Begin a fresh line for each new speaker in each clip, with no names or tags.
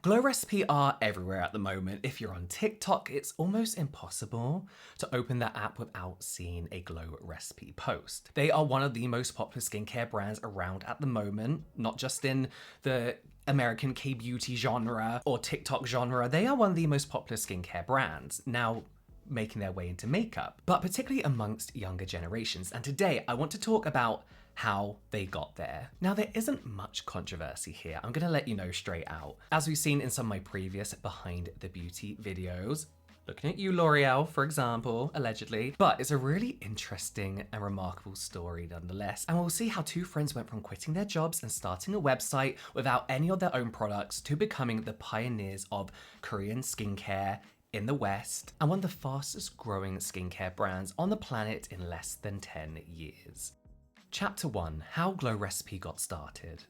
Glow recipe are everywhere at the moment. If you're on TikTok, it's almost impossible to open that app without seeing a glow recipe post. They are one of the most popular skincare brands around at the moment, not just in the American K-beauty genre or TikTok genre. They are one of the most popular skincare brands, now making their way into makeup, but particularly amongst younger generations. And today I want to talk about how they got there. Now, there isn't much controversy here. I'm gonna let you know straight out. As we've seen in some of my previous behind the beauty videos, looking at you, L'Oreal, for example, allegedly. But it's a really interesting and remarkable story nonetheless. And we'll see how two friends went from quitting their jobs and starting a website without any of their own products to becoming the pioneers of Korean skincare in the West and one of the fastest growing skincare brands on the planet in less than 10 years. Chapter 1, How Glow Recipe Got Started.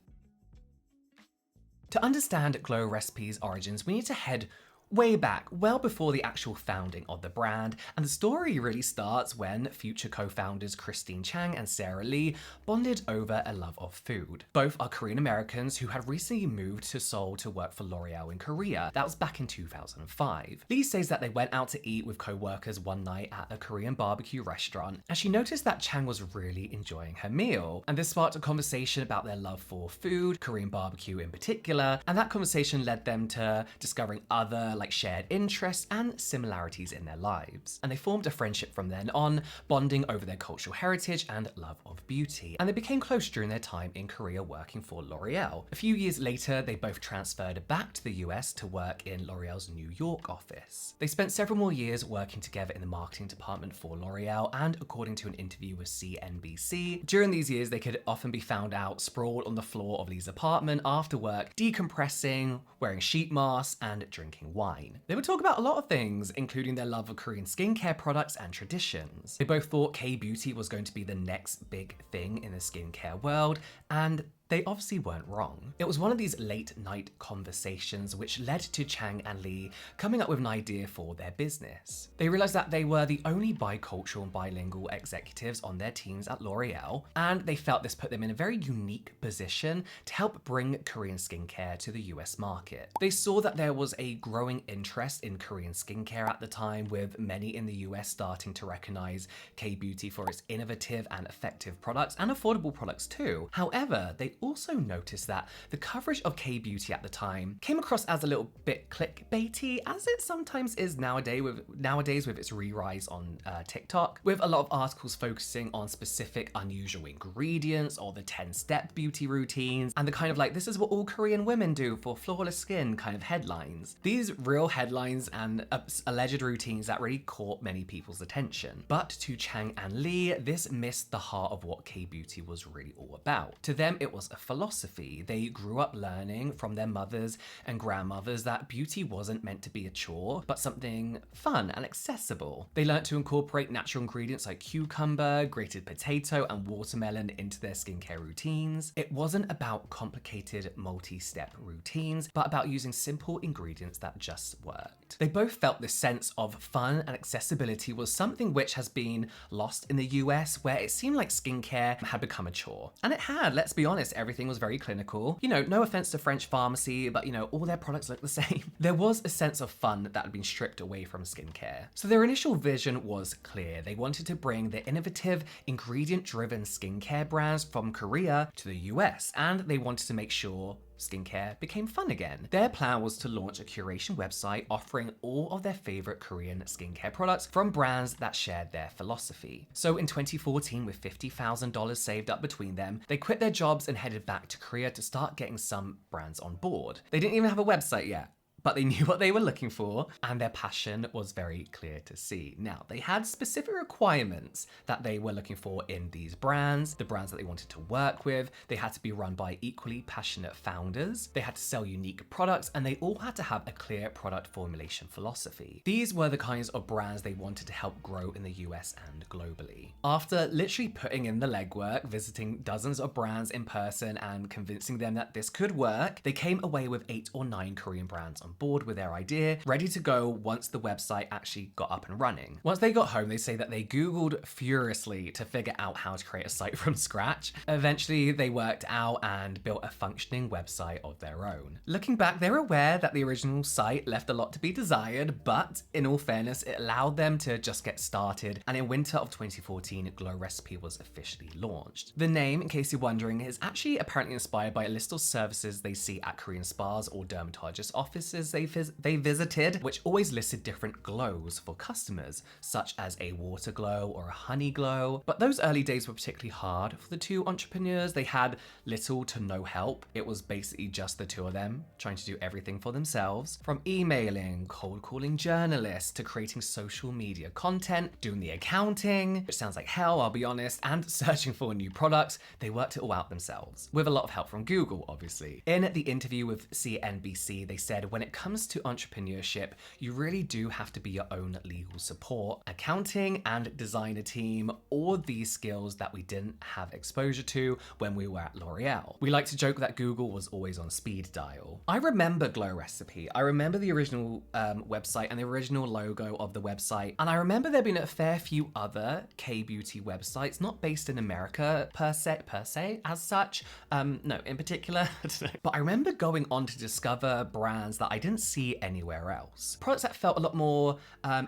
To understand Glow Recipe's origins, we need to head way back, well before the actual founding of the brand, and the story really starts when future co-founders Chang and Sarah Lee bonded over a love of food. Both are Korean Americans who had recently moved to Seoul to work for L'Oreal in Korea. That was back in 2005. Lee says that they went out to eat with co-workers one night at a Korean barbecue restaurant, and she noticed that Chang was really enjoying her meal. And this sparked a conversation about their love for food, Korean barbecue in particular, and that conversation led them to discovering other shared interests and similarities in their lives. And they formed a friendship from then on, bonding over their cultural heritage and love of beauty. And they became close during their time in Korea working for L'Oreal. A few years later, they both transferred back to the US to work in L'Oreal's New York office. They spent several more years working together in the marketing department for L'Oreal, and according to an interview with CNBC, during these years they could often be found out sprawled on the floor of Lee's apartment after work, decompressing, wearing sheet masks, and drinking wine. They would talk about a lot of things, including their love of Korean skincare products and traditions. They both thought K-beauty was going to be the next big thing in the skincare world, and they obviously weren't wrong. It was one of these late night conversations which led to Chang and Lee coming up with an idea for their business. They realized that they were the only bicultural and bilingual executives on their teams at L'Oreal, and they felt this put them in a very unique position to help bring Korean skincare to the US market. They saw that there was a growing interest in Korean skincare at the time, with many in the US starting to recognize K-beauty for its innovative and effective products and affordable products too. However, they also noticed that the coverage of K-beauty at the time came across as a little bit clickbaity, as it sometimes is nowadays with its re-rise on TikTok, with a lot of articles focusing on specific unusual ingredients or the 10-step beauty routines and the kind of this is what all Korean women do for flawless skin kind of headlines. These real headlines and alleged routines that really caught many people's attention. But to Chang and Lee, this missed the heart of what K-beauty was really all about. To them, it was a philosophy. They grew up learning from their mothers and grandmothers that beauty wasn't meant to be a chore, but something fun and accessible. They learned to incorporate natural ingredients like cucumber, grated potato, and watermelon into their skincare routines. It wasn't about complicated multi-step routines, but about using simple ingredients that just worked. They both felt this sense of fun and accessibility was something which has been lost in the US, where it seemed like skincare had become a chore. And it had, let's be honest, everything was very clinical. No offense to French pharmacy, but all their products look the same. There was a sense of fun that had been stripped away from skincare. So their initial vision was clear. They wanted to bring the innovative, ingredient-driven skincare brands from Korea to the US, and they wanted to make sure skincare became fun again. Their plan was to launch a curation website offering all of their favorite Korean skincare products from brands that shared their philosophy. So in 2014, with $50,000 saved up between them, they quit their jobs and headed back to Korea to start getting some brands on board. They didn't even have a website yet, but they knew what they were looking for, and their passion was very clear to see. Now, they had specific requirements that they were looking for in these brands, the brands that they wanted to work with. They had to be run by equally passionate founders, they had to sell unique products, and they all had to have a clear product formulation philosophy. These were the kinds of brands they wanted to help grow in the US and globally. After literally putting in the legwork, visiting dozens of brands in person and convincing them that this could work, they came away with 8 or 9 Korean brands on board with their idea, ready to go once the website actually got up and running. Once they got home, they say that they Googled furiously to figure out how to create a site from scratch. Eventually, they worked out and built a functioning website of their own. Looking back, they're aware that the original site left a lot to be desired, but in all fairness, it allowed them to just get started, and in winter of 2014, Glow Recipe was officially launched. The name, in case you're wondering, is actually apparently inspired by a list of services they see at Korean spas or dermatologist offices they visited, which always listed different glows for customers, such as a water glow or a honey glow. But those early days were particularly hard for the two entrepreneurs. They had little to no help. It was basically just the two of them trying to do everything for themselves, from emailing, cold calling journalists, to creating social media content, doing the accounting, which sounds like hell, I'll be honest, and searching for new products. They worked it all out themselves, with a lot of help from Google, obviously. In the interview with CNBC, they said, when it comes to entrepreneurship, you really do have to be your own legal support, accounting and designer team, all these skills that we didn't have exposure to when we were at L'Oreal. We like to joke that Google was always on speed dial. I remember Glow Recipe. I remember the original website and the original logo of the website. And I remember there being a fair few other KBeauty websites, not based in America per se, as such. No, in particular, I don't know. But I remember going on to discover brands that I didn't see anywhere else. Products that felt a lot more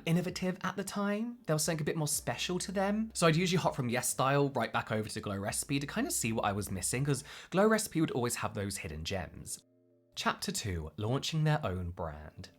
innovative at the time. There was something a bit more special to them. So I'd usually hop from Yes Style right back over to Glow Recipe to kind of see what I was missing, because Glow Recipe would always have those hidden gems. Chapter 2, launching their own brand.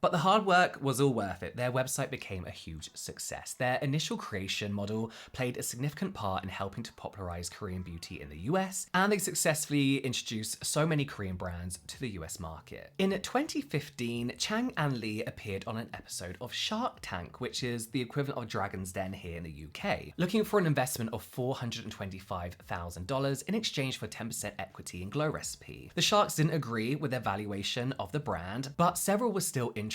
But the hard work was all worth it. Their website became a huge success. Their initial creation model played a significant part in helping to popularize Korean beauty in the US, and they successfully introduced so many Korean brands to the US market. In 2015, Chang and Lee appeared on an episode of Shark Tank, which is the equivalent of Dragon's Den here in the UK, looking for an investment of $425,000 in exchange for 10% equity in Glow Recipe. The Sharks didn't agree with their valuation of the brand, but several were still interested,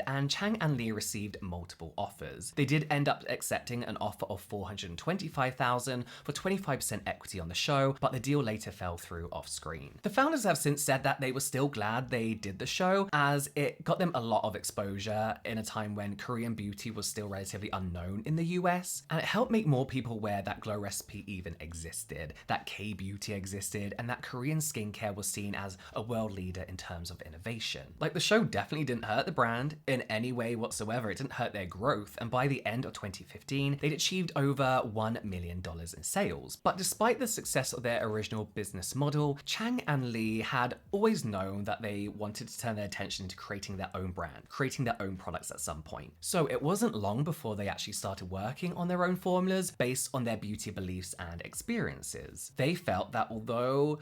and Chang and Lee received multiple offers. They did end up accepting an offer of $425,000 for 25% equity on the show, but the deal later fell through off screen. The founders have since said that they were still glad they did the show, as it got them a lot of exposure in a time when Korean beauty was still relatively unknown in the US, and it helped make more people aware that Glow Recipe even existed, that KBeauty existed, and that Korean skincare was seen as a world leader in terms of innovation. Like, the show definitely didn't hurt the brand in any way whatsoever. It didn't hurt their growth, and by the end of 2015, they'd achieved over $1 million in sales. But despite the success of their original business model, Chang and Lee had always known that they wanted to turn their attention to creating their own brand, creating their own products at some point. So it wasn't long before they actually started working on their own formulas based on their beauty beliefs and experiences. They felt that although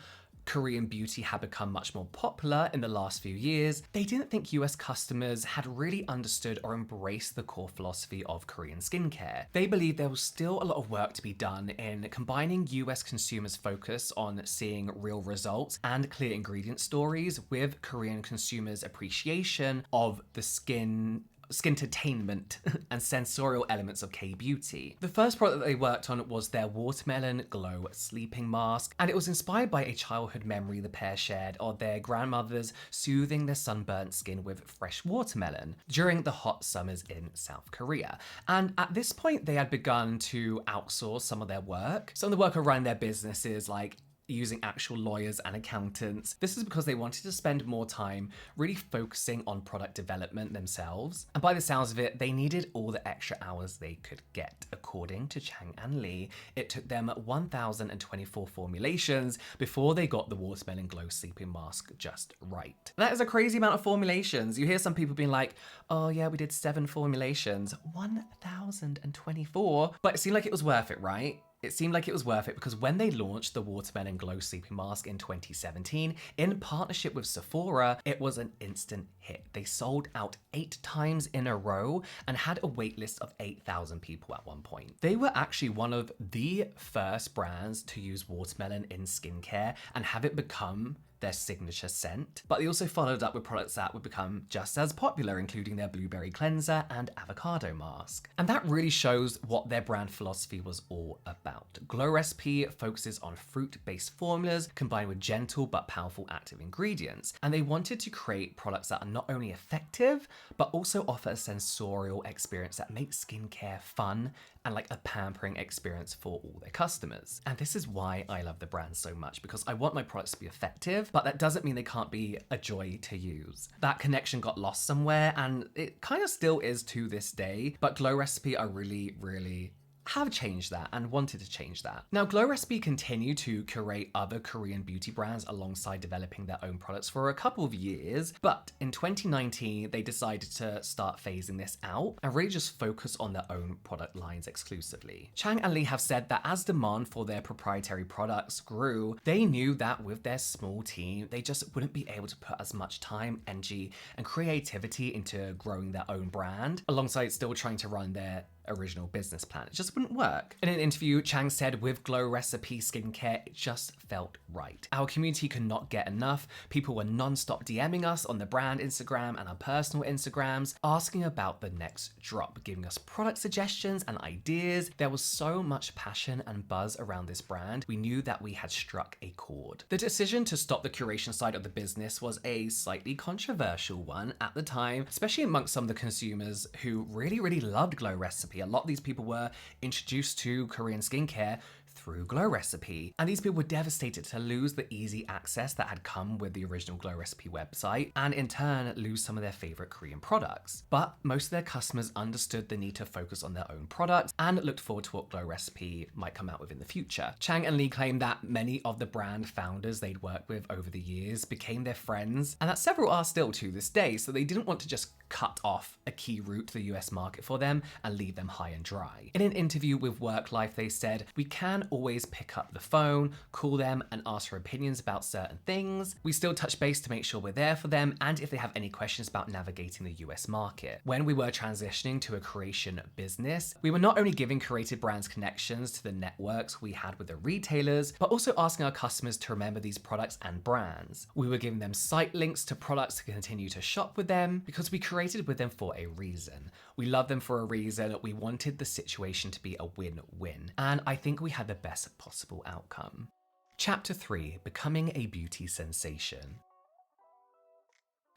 Korean beauty had become much more popular in the last few years, they didn't think US customers had really understood or embraced the core philosophy of Korean skincare. They believed there was still a lot of work to be done in combining US consumers' focus on seeing real results and clear ingredient stories with Korean consumers' appreciation of the skin-tainment and sensorial elements of KBeauty. The first product that they worked on was their Watermelon Glow Sleeping Mask, and it was inspired by a childhood memory the pair shared of their grandmothers soothing their sunburnt skin with fresh watermelon during the hot summers in South Korea. And at this point, they had begun to outsource some of their work. Some of the work around their businesses, like using actual lawyers and accountants. This is because they wanted to spend more time really focusing on product development themselves. And by the sounds of it, they needed all the extra hours they could get. According to Chang and Lee, it took them 1,024 formulations before they got the Watermelon Glow Sleeping Mask just right. That is a crazy amount of formulations. You hear some people being like, oh yeah, we did 7 formulations. 1,024? But it seemed like it was worth it, right? It seemed like it was worth it because when they launched the Watermelon Glow Sleeping Mask in 2017, in partnership with Sephora, it was an instant hit. They sold out 8 times in a row and had a wait list of 8,000 people at one point. They were actually one of the first brands to use watermelon in skincare and have it become their signature scent, but they also followed up with products that would become just as popular, including their blueberry cleanser and avocado mask. And that really shows what their brand philosophy was all about. Glow Recipe focuses on fruit-based formulas combined with gentle but powerful active ingredients, and they wanted to create products that are not only effective, but also offer a sensorial experience that makes skincare fun and like a pampering experience for all their customers. And this is why I love the brand so much, because I want my products to be effective, but that doesn't mean they can't be a joy to use. That connection got lost somewhere, and it kind of still is to this day, but Glow Recipe are really have changed that and wanted to change that. Now, Glow Recipe continued to curate other Korean beauty brands alongside developing their own products for a couple of years, but in 2019, they decided to start phasing this out and really just focus on their own product lines exclusively. Chang and Lee have said that as demand for their proprietary products grew, they knew that with their small team, they just wouldn't be able to put as much time, energy, and creativity into growing their own brand, alongside still trying to run their original business plan. It just wouldn't work. In an interview, Chang said, with Glow Recipe skincare, it just felt right. Our community could not get enough. People were non-stop DMing us on the brand Instagram and our personal Instagrams, asking about the next drop, giving us product suggestions and ideas. There was so much passion and buzz around this brand. We knew that we had struck a chord. The decision to stop the curation side of the business was a slightly controversial one at the time, especially amongst some of the consumers who really loved Glow Recipe. A lot of these people were introduced to Korean skincare through Glow Recipe, and these people were devastated to lose the easy access that had come with the original Glow Recipe website, and in turn lose some of their favorite Korean products. But most of their customers understood the need to focus on their own products and looked forward to what Glow Recipe might come out with in the future. Chang and Lee claimed that many of the brand founders they'd worked with over the years became their friends, and that several are still to this day, so they didn't want to just cut off a key route to the US market for them and leave them high and dry. In an interview with Work Life, they said, "We can always pick up the phone, call them and ask for opinions about certain things. We still touch base to make sure we're there for them and if they have any questions about navigating the US market." When we were transitioning to a creation business, we were not only giving curated brands connections to the networks we had with the retailers, but also asking our customers to remember these products and brands. We were giving them site links to products to continue to shop with them because we created with them for a reason. We love them for a reason. We wanted the situation to be a win-win, and I think we had the best possible outcome. Chapter 3: Becoming a Beauty Sensation.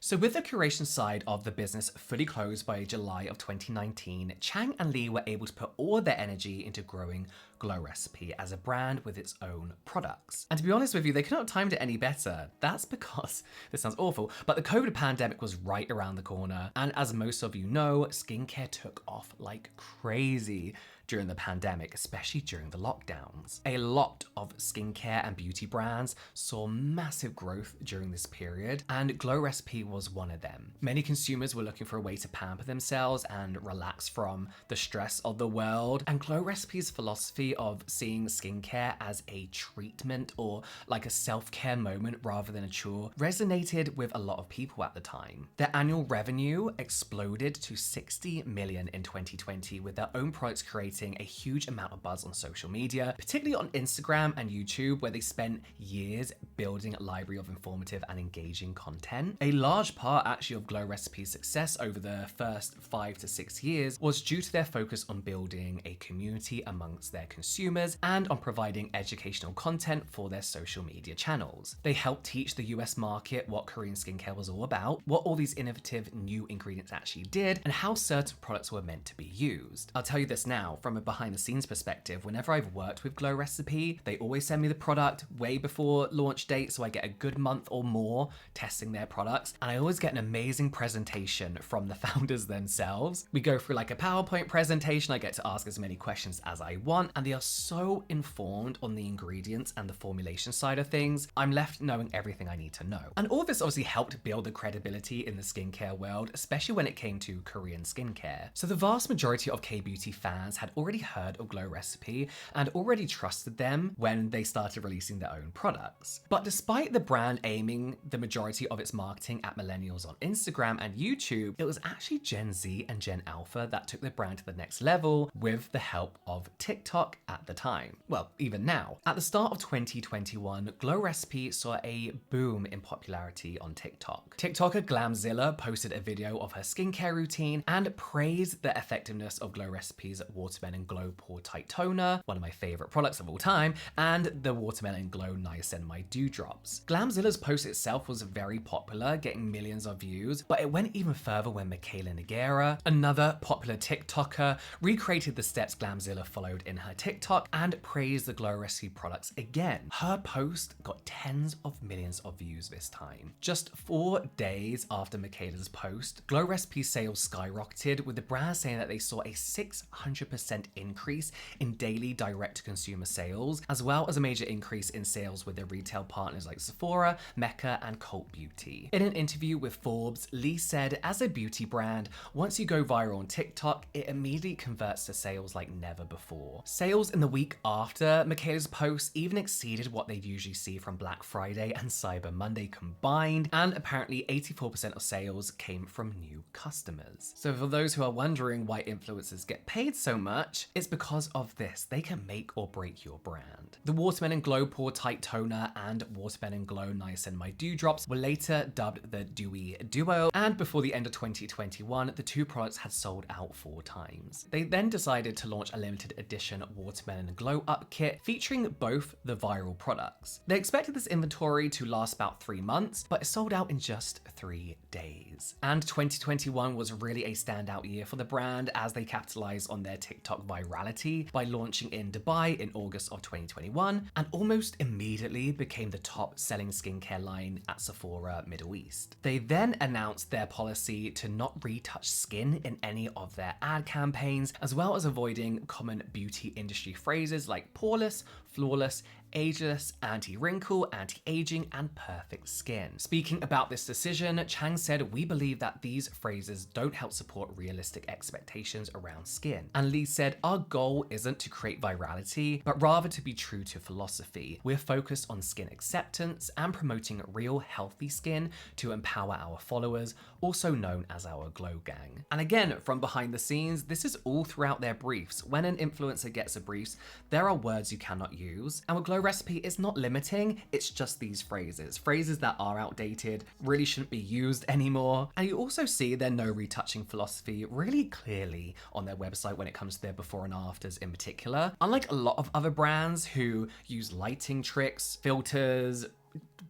So with the curation side of the business fully closed by July of 2019, Chang and Lee were able to put all their energy into growing Glow Recipe as a brand with its own products. And to be honest with you, they couldn't have timed it any better. That's because, this sounds awful, but the COVID pandemic was right around the corner. And as most of you know, skincare took off like crazy during the pandemic, especially during the lockdowns. A lot of skincare and beauty brands saw massive growth during this period, and Glow Recipe was one of them. Many consumers were looking for a way to pamper themselves and relax from the stress of the world, and Glow Recipe's philosophy of seeing skincare as a treatment or like a self-care moment rather than a chore resonated with a lot of people at the time. Their annual revenue exploded to 60 million in 2020, with their own products creating a huge amount of buzz on social media, particularly on Instagram and YouTube, where they spent years building a library of informative and engaging content. A large part actually of Glow Recipe's success over the first 5 to 6 years was due to their focus on building a community amongst their consumers and on providing educational content for their social media channels. They helped teach the US market what Korean skincare was all about, what all these innovative new ingredients actually did, and how certain products were meant to be used. I'll tell you this now, from a behind the scenes perspective, whenever I've worked with Glow Recipe, they always send me the product way before launch date, so I get a good month or more testing their products, and I always get an amazing presentation from the founders themselves. We go through like a PowerPoint presentation, I get to ask as many questions as I want, and they are so informed on the ingredients and the formulation side of things, I'm left knowing everything I need to know. And all of this obviously helped build the credibility in the skincare world, especially when it came to Korean skincare. So the vast majority of KBeauty fans had already heard of Glow Recipe and already trusted them when they started releasing their own products. But despite the brand aiming the majority of its marketing at millennials on Instagram and YouTube, it was actually Gen Z and Gen Alpha that took the brand to the next level with the help of TikTok at the time. Well, even now. At the start of 2021, Glow Recipe saw a boom in popularity on TikTok. TikToker Glamzilla posted a video of her skincare routine and praised the effectiveness of Glow Recipe's Watermelon Glow Pore Tight Toner, one of my favorite products of all time, and the Watermelon Glow Niacinamide Dewdrops. Glamzilla's post itself was very popular, getting millions of views, but it went even further when Michaela Nogueira, another popular TikToker, recreated the steps Glamzilla followed in her TikTok and praised the Glow Recipe products again. Her post got tens of millions of views this time. Just 4 days after Michaela's post, Glow Recipe sales skyrocketed, with the brand saying that they saw a 600% increase in daily direct-to-consumer sales, as well as a major increase in sales with their retail partners like Sephora, Mecca, and KBeauty. In an interview with Forbes, Lee said, "As a beauty brand, once you go viral on TikTok, it immediately converts to sales like never before." Sales in the week after Michaela's post even exceeded what they'd usually see from Black Friday and Cyber Monday combined, and apparently 84% of sales came from new customers. So for those who are wondering why influencers get paid so much, it's because of this. They can make or break your brand. The Watermelon Glow Pore Tight Toner and Watermelon Glow Niacinamide Dewdrops were later dubbed the Dewy Duo, and before the end of 2021, the two products had sold out 4 times. They then decided to launch a limited edition Watermelon Glow Up kit featuring both the viral products. They expected this inventory to last about 3 months, but it sold out in just 3 days. And 2021 was really a standout year for the brand as they capitalized on their TikTok virality by launching in Dubai in August of 2021 and almost immediately became the top-selling skincare line at Sephora Middle East. They then announced their policy to not retouch skin in any of their ad campaigns, as well as avoiding common beauty industry phrases like poreless, flawless, ageless, anti-wrinkle, anti-aging, and perfect skin. Speaking about this decision, Chang said, "We believe that these phrases don't help support realistic expectations around skin." And Lee said, "Our goal isn't to create virality, but rather to be true to philosophy. We're focused on skin acceptance and promoting real healthy skin to empower our followers, also known as our Glow Gang." And again, from behind the scenes, this is all throughout their briefs. When an influencer gets a brief, there are words you cannot use. And with Glow Recipe, it's not limiting, it's just these phrases. Phrases that are outdated, really shouldn't be used anymore. And you also see their no retouching philosophy really clearly on their website when it comes to their before and afters in particular. Unlike a lot of other brands who use lighting tricks, filters,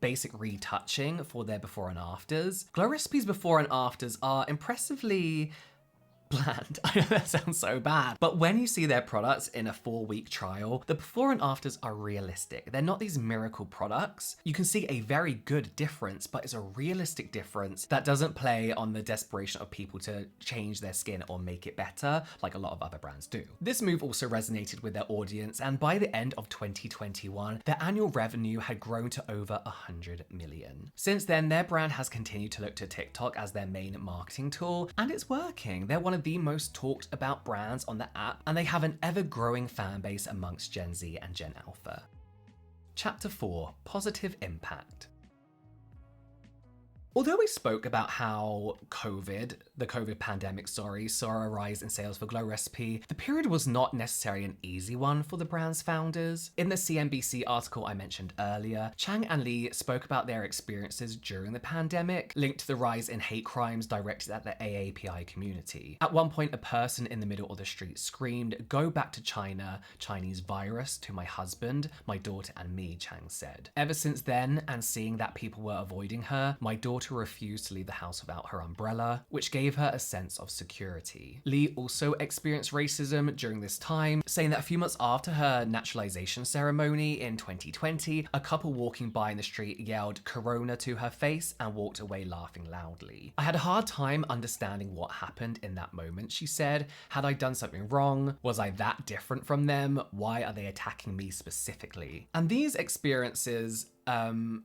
basic retouching for their before and afters, Glow Recipe's before and afters are impressively bland. I know that sounds so bad, but when you see their products in a 4-week trial, the before and afters are realistic. They're not these miracle products. You can see a very good difference, but it's a realistic difference that doesn't play on the desperation of people to change their skin or make it better like a lot of other brands do. This move also resonated with their audience, and by the end of 2021, their annual revenue had grown to over 100 million. Since then, their brand has continued to look to TikTok as their main marketing tool, and it's working. They're one of the most talked about brands on the app, and they have an ever-growing fan base amongst Gen Z and Gen Alpha. Chapter 4: Positive Impact. Although we spoke about how the COVID pandemic, saw a rise in sales for Glow Recipe, the period was not necessarily an easy one for the brand's founders. In the CNBC article I mentioned earlier, Chang and Lee spoke about their experiences during the pandemic, linked to the rise in hate crimes directed at the AAPI community. At one point, a person in the middle of the street screamed, "Go back to China, Chinese virus," to my husband, my daughter, and me, Chang said. Ever since then, and seeing that people were avoiding her, my daughter refused to leave the house without her umbrella, which gave her a sense of security. Lee also experienced racism during this time, saying that a few months after her naturalization ceremony in 2020, a couple walking by in the street yelled "Corona" to her face and walked away laughing loudly. "I had a hard time understanding what happened in that moment," she said. "Had I done something wrong? Was I that different from them? Why are they attacking me specifically?" And these experiences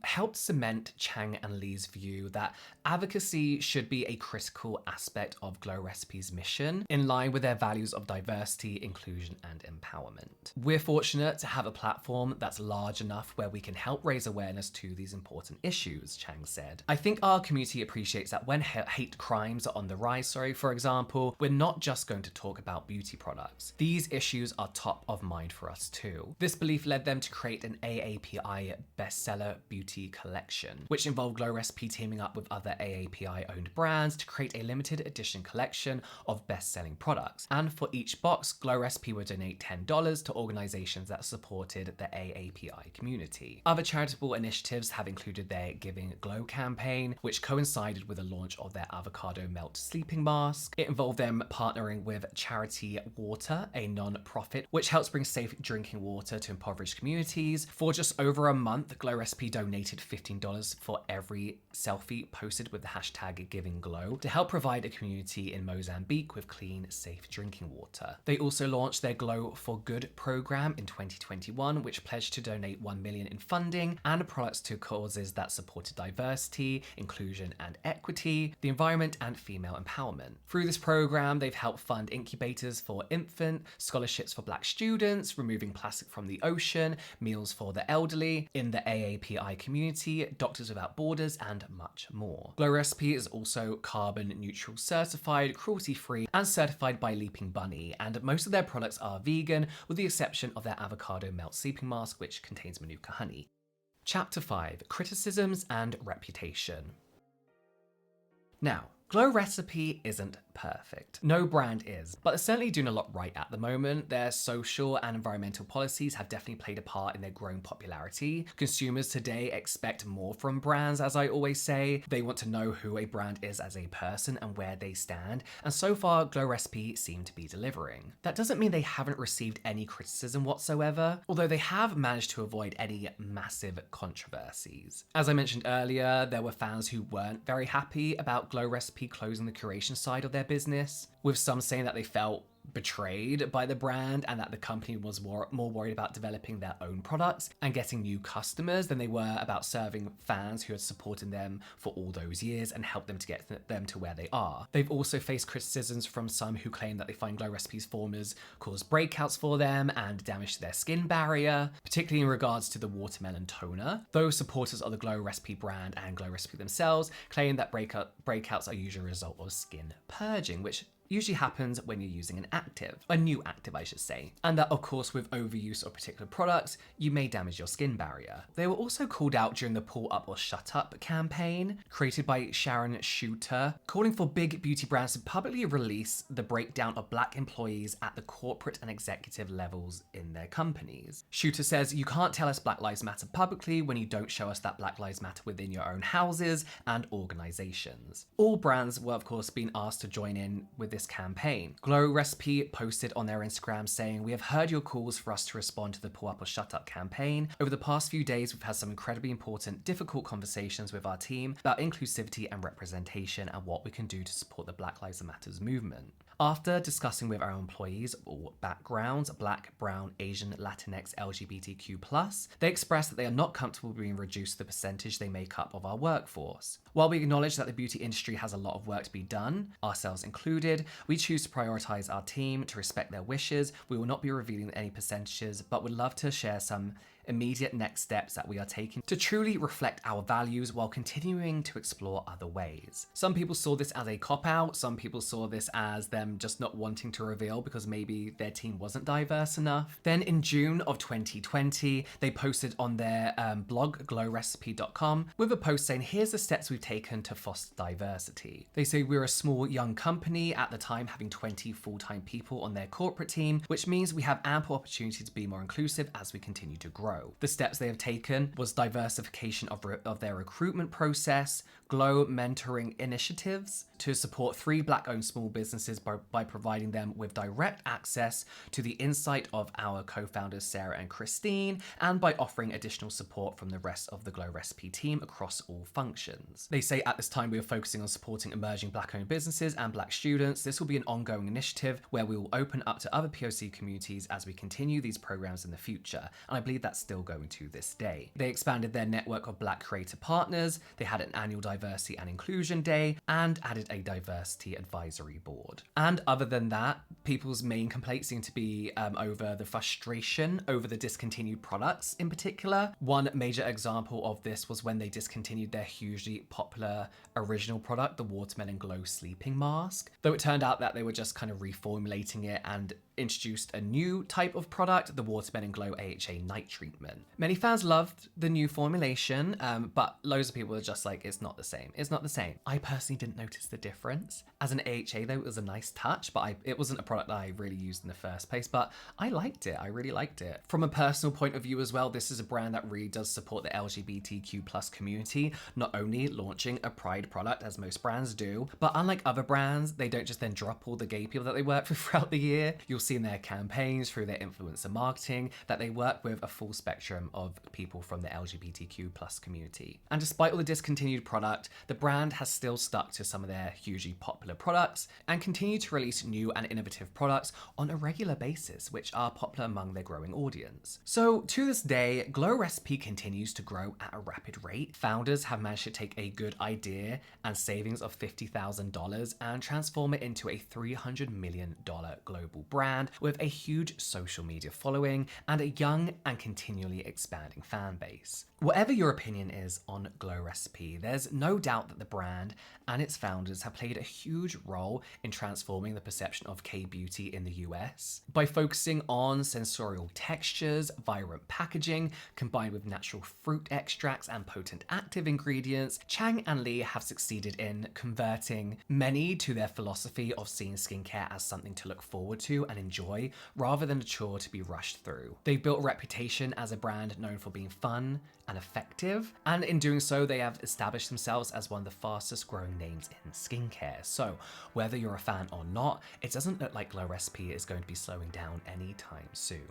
helped cement Chang and Lee's view that advocacy should be a critical aspect of Glow Recipe's mission, in line with their values of diversity, inclusion, and empowerment. We're fortunate to have a platform that's large enough where we can help raise awareness to these important issues, Chang said. I think our community appreciates that when hate crimes are on the rise, for example, we're not just going to talk about beauty products. These issues are top of mind for us too. This belief led them to create an AAPI bestseller beauty collection, which involved Glow Recipe teaming up with other AAPI-owned brands to create a limited edition collection of best-selling products. And for each box, Glow Recipe would donate $10 to organizations that supported the AAPI community. Other charitable initiatives have included their Giving Glow campaign, which coincided with the launch of their avocado melt sleeping mask. It involved them partnering with Charity Water, a non-profit which helps bring safe drinking water to impoverished communities. For just over a month, Glow Recipe donated $15 for every selfie posted with the hashtag #GivingGlow to help provide a community in Mozambique with clean, safe drinking water. They also launched their Glow for Good program in 2021, which pledged to donate $1 million in funding and products to causes that supported diversity, inclusion and equity, the environment and female empowerment. Through this program, they've helped fund incubators for infant, scholarships for Black students, removing plastic from the ocean, meals for the elderly in the AAPI community, Doctors Without Borders, and much more. Glow Recipe is also carbon neutral certified, cruelty-free, and certified by Leaping Bunny, and most of their products are vegan, with the exception of their avocado melt sleeping mask, which contains manuka honey. Chapter 5: Criticisms and Reputation. Now, Glow Recipe isn't perfect. No brand is, but they're certainly doing a lot right at the moment. Their social and environmental policies have definitely played a part in their growing popularity. Consumers today expect more from brands, as I always say. They want to know who a brand is as a person and where they stand, and so far, Glow Recipe seem to be delivering. That doesn't mean they haven't received any criticism whatsoever, although they have managed to avoid any massive controversies. As I mentioned earlier, there were fans who weren't very happy about Glow Recipe closing the curation side of their business, with some saying that they felt betrayed by the brand and that the company was more worried about developing their own products and getting new customers than they were about serving fans who had supported them for all those years and helped them to get them to where they are. They've also faced criticisms from some who claim that they find Glow Recipe's formulas cause breakouts for them and damage to their skin barrier, particularly in regards to the watermelon toner. Those supporters of the Glow Recipe brand and Glow Recipe themselves claim that breakouts are usually a result of skin purging, which usually happens when you're using a new active I should say, and that of course with overuse of particular products, you may damage your skin barrier. They were also called out during the Pull Up or Shut Up campaign, created by Sharon Shooter, calling for big beauty brands to publicly release the breakdown of Black employees at the corporate and executive levels in their companies. Shooter says, "You can't tell us Black Lives Matter publicly when you don't show us that Black Lives Matter within your own houses and organizations." All brands were of course being asked to join in with this campaign. Glow Recipe posted on their Instagram saying, "We have heard your calls for us to respond to the Pull Up or Shut Up campaign. Over the past few days, we've had some incredibly important, difficult conversations with our team about inclusivity and representation and what we can do to support the Black Lives Matter movement. After discussing with our employees of all backgrounds, Black, Brown, Asian, Latinx, LGBTQ+, they expressed that they are not comfortable being reduced to the percentage they make up of our workforce. While we acknowledge that the beauty industry has a lot of work to be done, ourselves included, we choose to prioritize our team to respect their wishes. We will not be revealing any percentages, but would love to share some immediate next steps that we are taking to truly reflect our values while continuing to explore other ways." Some people saw this as a cop-out, some people saw this as them just not wanting to reveal because maybe their team wasn't diverse enough. Then in June of 2020, they posted on their blog, glowrecipe.com, with a post saying, "Here's the steps we've taken to foster diversity." They say, "We're a small young company at the time having 20 full-time people on their corporate team, which means we have ample opportunity to be more inclusive as we continue to grow. The steps they have taken was diversification of their recruitment process, Glow mentoring initiatives to support 3 Black-owned small businesses by providing them with direct access to the insight of our co-founders Sarah and Christine, and by offering additional support from the rest of the Glow Recipe team across all functions." They say, "At this time we are focusing on supporting emerging Black-owned businesses and Black students. This will be an ongoing initiative where we will open up to other POC communities as we continue these programs in the future," and I believe that's still going to this day. They expanded their network of Black creator partners. They had an annual diversity Diversity and Inclusion Day and added a diversity advisory board. And other than that, people's main complaints seem to be over the frustration over the discontinued products in particular. One major example of this was when they discontinued their hugely popular original product, the Watermelon Glow Sleeping Mask. Though it turned out that they were just kind of reformulating it and introduced a new type of product, the Watermelon Glow AHA Night Treatment. Many fans loved the new formulation, but loads of people were just like, it's not the same. It's not the same. I personally didn't notice the difference. As an AHA though, it was a nice touch, but it wasn't a product that I really used in the first place, but I liked it. I really liked it. From a personal point of view as well, this is a brand that really does support the LGBTQ plus community, not only launching a pride product as most brands do, but unlike other brands, they don't just then drop all the gay people that they work with throughout the year. You'll see in their campaigns, through their influencer marketing, that they work with a full spectrum of people from the LGBTQ plus community. And despite all the discontinued product, the brand has still stuck to some of their hugely popular products and continue to release new and innovative products on a regular basis, which are popular among their growing audience. So to this day, Glow Recipe continues to grow at a rapid rate. Founders have managed to take a good idea and savings of $50,000 and transform it into a $300 million global brand with a huge social media following and a young and continually expanding fan base. Whatever your opinion is on Glow Recipe, there's no doubt that the brand and its founders have played a huge role in transforming the perception of KBeauty in the US. By focusing on sensorial textures, vibrant packaging, combined with natural fruit extracts and potent active ingredients, Chang and Lee have succeeded in converting many to their philosophy of seeing skincare as something to look forward to and enjoy, rather than a chore to be rushed through. They've built a reputation as a brand known for being fun and effective, and in doing so, they have established themselves as one of the fastest growing names in skincare. So whether you're a fan or not, it doesn't look like Glow Recipe is going to be slowing down anytime soon.